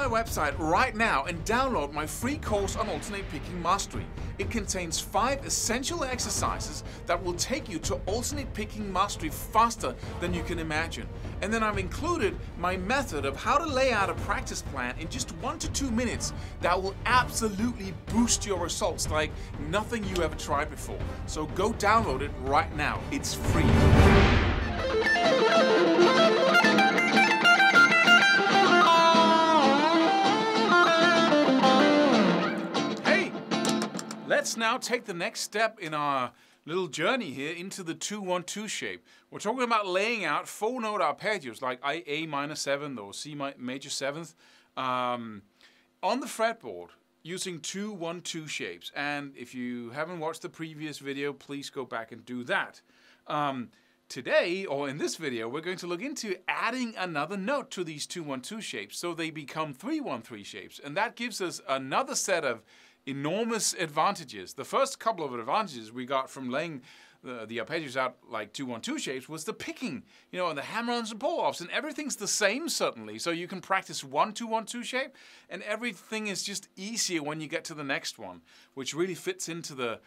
my website right now and download my free course on alternate picking mastery. It contains 5 essential exercises that will take you to alternate picking mastery faster than you can imagine. And then I've included my method of how to lay out a practice plan in just 1 to 2 minutes that will absolutely boost your results like nothing you ever tried before. So go download it right now. It's free. Let's now take the next step in our little journey here into the 2-1-2 shape. We're talking about laying out 4-note arpeggios like A minor 7th or C major 7th on the fretboard using 2-1-2 shapes. And if you haven't watched the previous video, please go back and do that. Today, or in this video, we're going to look into adding another note to these 2-1-2 shapes so they become 3-1-3 shapes. And that gives us another set of enormous advantages. The first couple of advantages we got from laying the arpeggios out like 2-1-2 shapes was the picking, you know, and the hammer-ons and pull-offs, and everything's the same suddenly. So you can practice one 2-1-2 shape, and everything is just easier when you get to the next one, which really fits into the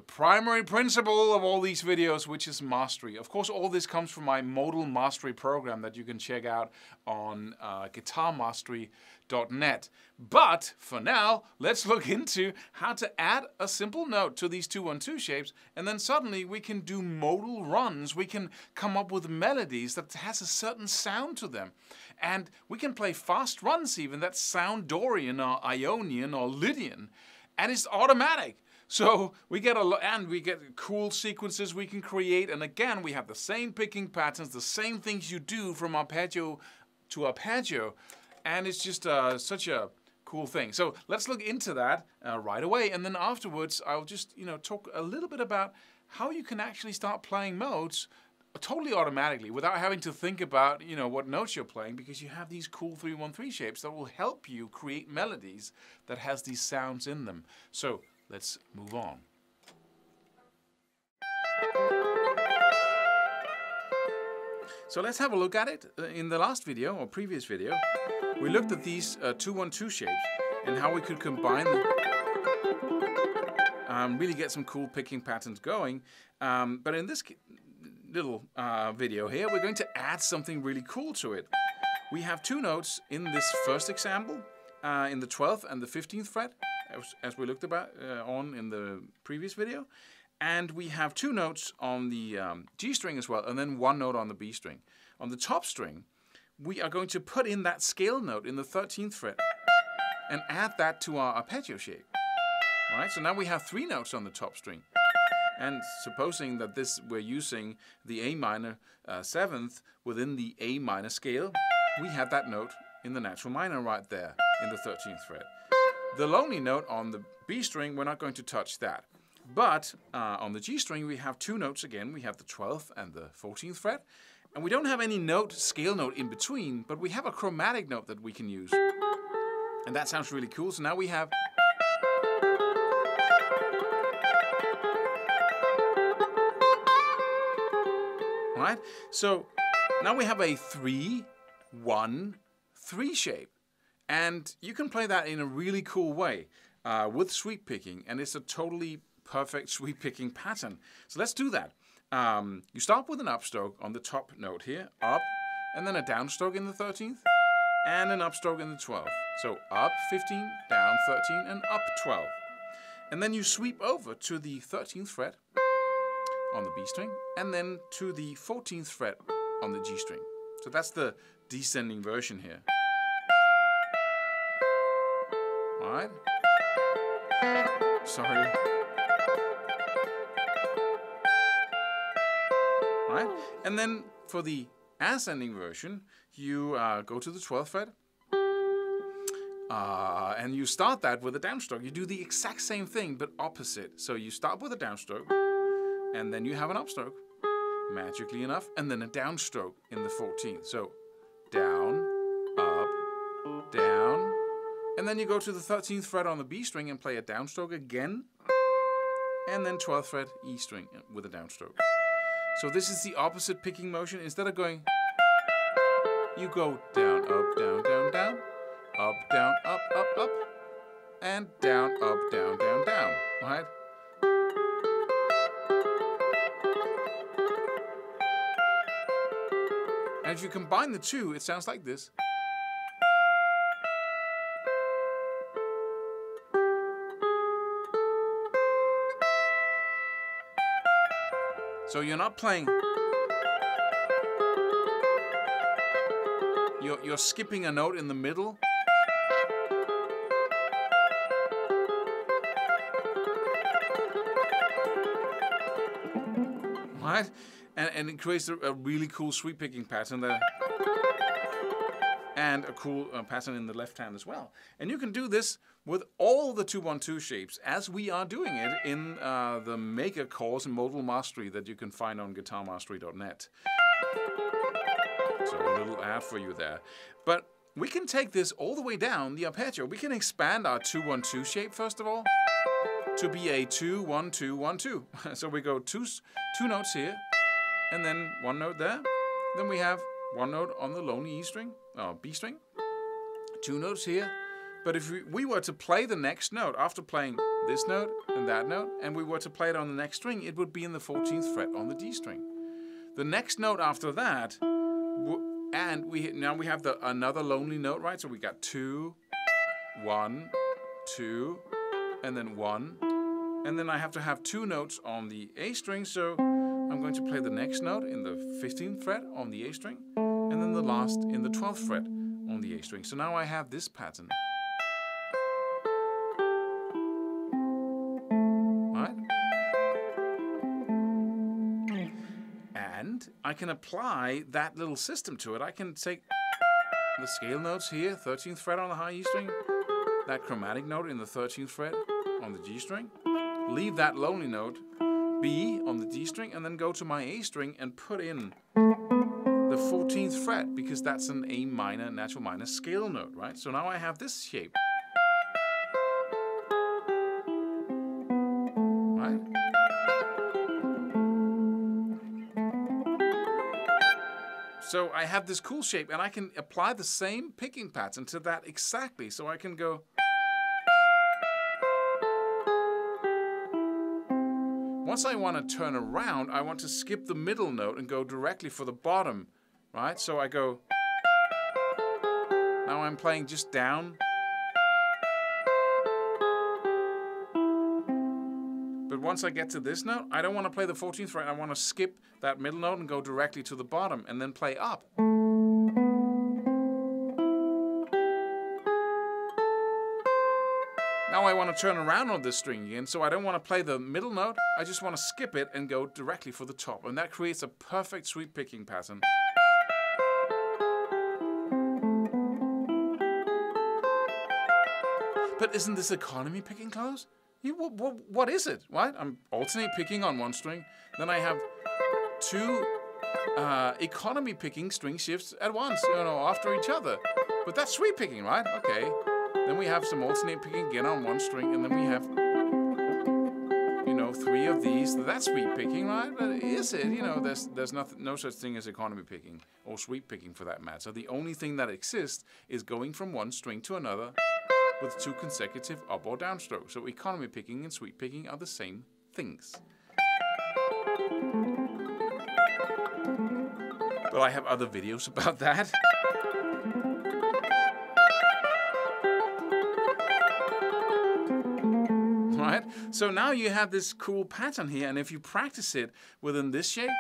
primary principle of all these videos, which is mastery. Of course, all this comes from my modal mastery program that you can check out on guitarmastery.net. But for now, let's look into how to add a simple note to these 2-1-2 shapes, and then suddenly we can do modal runs. We can come up with melodies that has a certain sound to them. And we can play fast runs even that sound Dorian or Ionian or Lydian, and it's automatic. So we get cool sequences we can create, and again we have the same picking patterns, the same things you do from arpeggio to arpeggio, and it's just such a cool thing. So let's look into that right away, and then afterwards I'll just talk a little bit about how you can actually start playing modes totally automatically without having to think about what notes you're playing, because you have these cool 3-1-3 shapes that will help you create melodies that has these sounds in them. So let's move on. So let's have a look at it. In the last video, or previous video, we looked at these 2-1-2 shapes and how we could combine them, really get some cool picking patterns going. But in this little video here, we're going to add something really cool to it. We have 2 notes in this first example, in the 12th and the 15th fret, as we looked about in the previous video, and we have 2 notes on the G string as well, and then 1 note on the B string. On the top string, we are going to put in that scale note in the 13th fret and add that to our arpeggio shape. All right, so now we have 3 notes on the top string, and supposing that we're using the A minor 7th within the A minor scale, we have that note in the natural minor right there in the 13th fret. The lonely note on the B string, we're not going to touch that. But on the G string, we have 2 notes again. We have the 12th and the 14th fret. And we don't have any scale note in between, but we have a chromatic note that we can use. And that sounds really cool. So now we have... All right? So now we have a 3-1-3 shape. And you can play that in a really cool way with sweep picking, and it's a totally perfect sweep picking pattern. So let's do that. You start with an upstroke on the top note here, up, and then a downstroke in the 13th, and an upstroke in the 12th. So up 15, down 13, and up 12. And then you sweep over to the 13th fret on the B string, and then to the 14th fret on the G string. So that's the descending version here. All right. Sorry. All right. And then for the ascending version, you go to the 12th fret, and you start that with a downstroke. You do the exact same thing, but opposite. So you start with a downstroke, and then you have an upstroke, magically enough, and then a downstroke in the 14th. So down, up, down, and then you go to the 13th fret on the B string and play a downstroke again, and then 12th fret E string with a downstroke. So this is the opposite picking motion. Instead of going, you go down, up, down, down, down, up, down, up, and down, up, down, down, down, right? And if you combine the two, it sounds like this. So you're not playing, you're skipping a note in the middle. Right? And it creates a really cool sweep picking pattern there. And a cool pattern in the left hand as well. And you can do this with all the 2-1-2 shapes as we are doing it in the Maker course in Modal Mastery that you can find on guitarmastery.net. So a little ad for you there. But we can take this all the way down the arpeggio. We can expand our 2-1-2 shape first of all to be a 2-1-2-1-2. So we go two notes here and then one note there. Then we have one note on the lonely E string, or B string, two notes here. But if we were to play the next note after playing this note and that note, and we were to play it on the next string, it would be in the 14th fret on the D string. The next note after that, and now we have another lonely note, right? So we got 2, 1, 2, and then 1. And then I have to have two notes on the A string, so I'm going to play the next note in the 15th fret on the A string, and then the last in the 12th fret on the A string. So now I have this pattern. Right? And I can apply that little system to it. I can take the scale notes here, 13th fret on the high E string, that chromatic note in the 13th fret on the G string, leave that lonely note B on the D string, and then go to my A string and put in the 14th fret, because that's an A minor, natural minor scale note, right? So now I have this shape. Right? So I have this cool shape, and I can apply the same picking pattern to that exactly. So I can go. Once I want to turn around, I want to skip the middle note and go directly for the bottom, right? So I go, now I'm playing just down. But once I get to this note, I don't want to play the 14th fret, I want to skip that middle note and go directly to the bottom and then play up. Now I want to turn around on this string again, so I don't want to play the middle note, I just want to skip it and go directly for the top. And that creates a perfect sweep picking pattern. But isn't this economy picking, Claus? What is it, right? I'm alternate picking on one string, then I have two economy picking string shifts at once, after each other. But that's sweep picking, right? Okay. Then we have some alternate picking again on one string, and then we have, three of these. That's sweep picking, right? But is it? There's no such thing as economy picking or sweep picking for that matter. So the only thing that exists is going from one string to another with two consecutive up or down strokes. So economy picking and sweep picking are the same things. But I have other videos about that. Right? So now you have this cool pattern here, and if you practice it within this shape,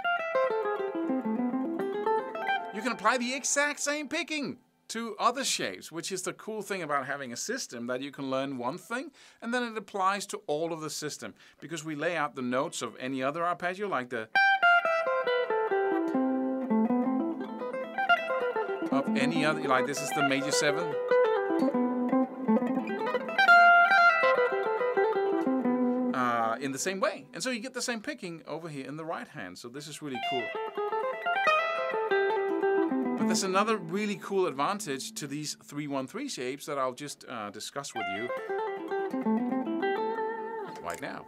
you can apply the exact same picking to other shapes, which is the cool thing about having a system, that you can learn one thing and then it applies to all of the system, because we lay out the notes of any other arpeggio, like this is the major 7. In the same way. And so you get the same picking over here in the right hand. So this is really cool. But there's another really cool advantage to these 3-1-3 shapes that I'll just discuss with you right now.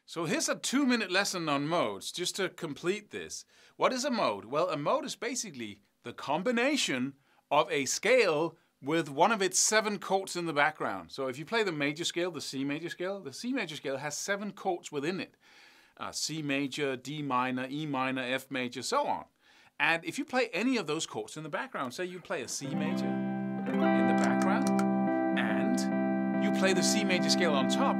So here's a 2-minute lesson on modes, just to complete this. What is a mode? Well, a mode is basically the combination of a scale with one of its 7 chords in the background. So if you play the major scale, the C major scale has 7 chords within it. C major, D minor, E minor, F major, so on. And if you play any of those chords in the background, say you play a C major in the background, and you play the C major scale on top,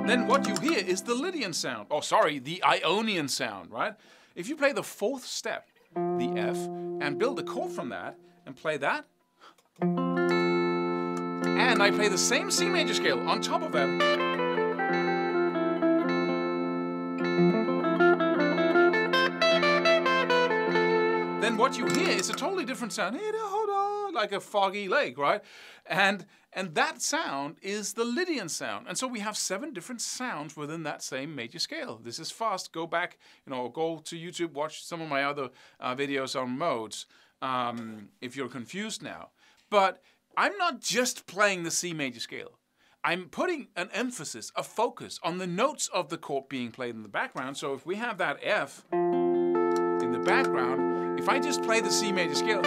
then what you hear is the Lydian sound, the Ionian sound, right? If you play the 4th step, the F, and build a chord from that, and play that, and I play the same C major scale on top of that, then what you hear is a totally different sound, like a foggy lake, right? And that sound is the Lydian sound. And so we have 7 different sounds within that same major scale. This is fast. Go back, go to YouTube, watch some of my other videos on modes if you're confused now. But I'm not just playing the C major scale. I'm putting an emphasis, a focus on the notes of the chord being played in the background. So if we have that F in the background, if I just play the C major scale,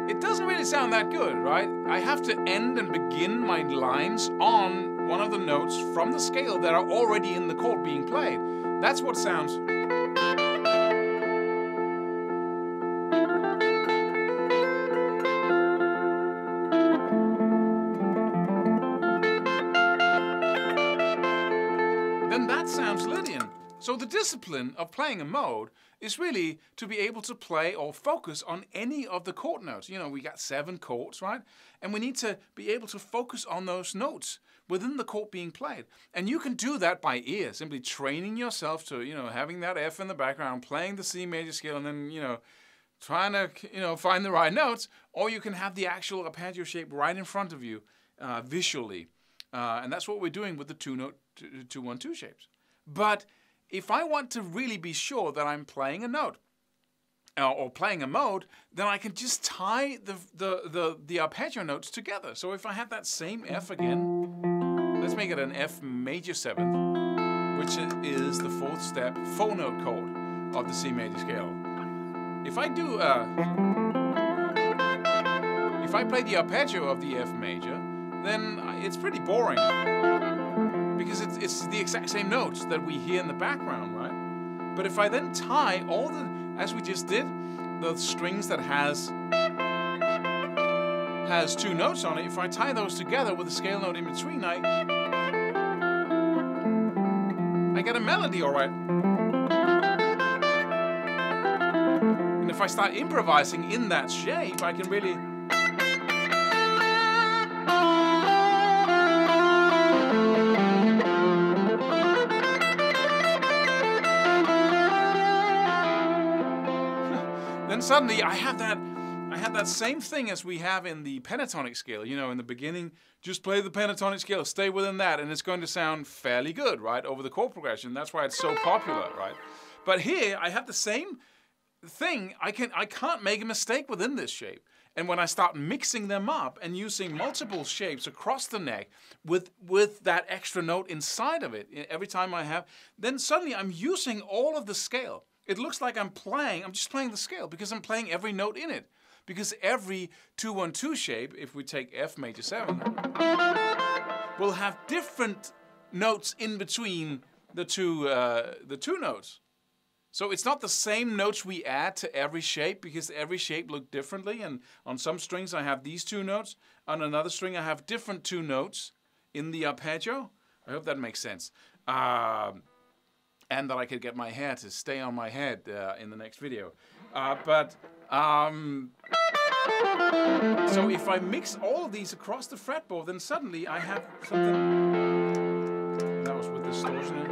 it doesn't really sound that good, right? I have to end and begin my lines on one of the notes from the scale that are already in the chord being played. That's what sounds. Then that sounds Lydian. So the discipline of playing a mode is really to be able to play or focus on any of the chord notes. We got 7 chords, right? And we need to be able to focus on those notes within the chord being played. And you can do that by ear, simply training yourself to, having that F in the background, playing the C major scale, and then, trying to, find the right notes. Or you can have the actual arpeggio shape right in front of you visually. And that's what we're doing with the 2-note 2-1-2 shapes. But if I want to really be sure that I'm playing a note or playing a mode, then I can just tie the arpeggio notes together. So if I have that same F again, let's make it an F major 7th, which is the 4th step 4-note chord of the C major scale. If I do, if I play the arpeggio of the F major, then it's pretty boring. Because it's the exact same notes that we hear in the background, right? But if I then tie all as we just did, the strings that has 2 notes on it, if I tie those together with a scale note in between, I get a melody, all right. And if I start improvising in that shape, I can really... Then suddenly I have that same thing as we have in the pentatonic scale. In the beginning, just play the pentatonic scale, stay within that, and it's going to sound fairly good, right, over the chord progression. That's why it's so popular, right? But here, I have the same thing. I can't make a mistake within this shape. And when I start mixing them up and using multiple shapes across the neck with that extra note inside of it, every time I have, then suddenly I'm using all of the scale. It looks like I'm just playing the scale because I'm playing every note in it. Because every 2-1-2 shape, if we take F major 7, will have different notes in between the two notes. So it's not the same notes we add to every shape because every shape looks differently. And on some strings I have these 2 notes. On another string I have different 2 notes in the arpeggio. I hope that makes sense. And that I could get my hair to stay on my head in the next video. So if I mix all of these across the fretboard, then suddenly I have something... That was with distortion.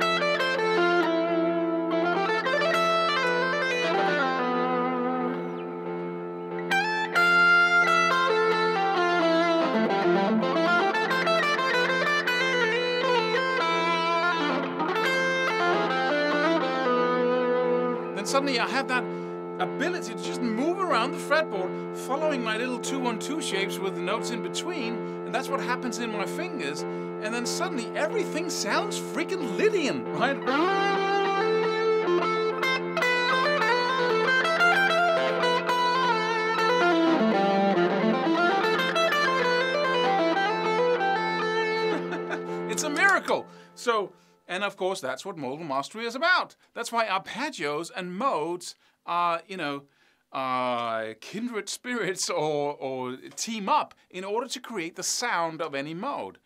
Suddenly I have that ability to just move around the fretboard following my little 2-1-2 shapes with the notes in between, and that's what happens in my fingers. and then suddenly everything sounds freaking Lydian, right? It's a miracle. So, and of course, that's what modal mastery is about. That's why arpeggios and modes are, you know, kindred spirits or team up in order to create the sound of any mode.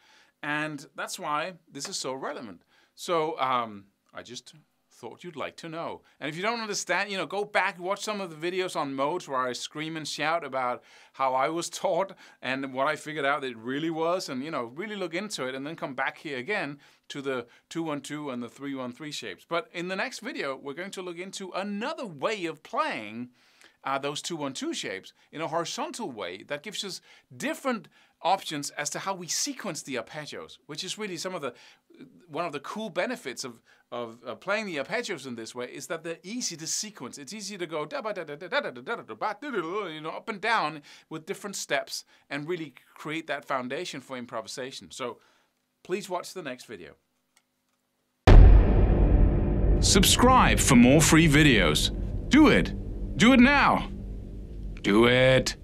And that's why this is so relevant. So I just thought you'd like to know. And if you don't understand, you know, go back and watch some of the videos on modes where I scream and shout about how I was taught and what I figured out it really was, and, you know, really look into it, and then come back here again to the 212 and the 313 shapes. But in the next video, we're going to look into another way of playing those 212 shapes in a horizontal way that gives us different options as to how we sequence the arpeggios, which is really one of the cool benefits of playing the arpeggios in this way, is that they're easy to sequence. It's easy to go you know, up and down with different steps and really create that foundation for improvisation. So please watch the next video. Subscribe for more free videos. Do it. Do it now. Do it.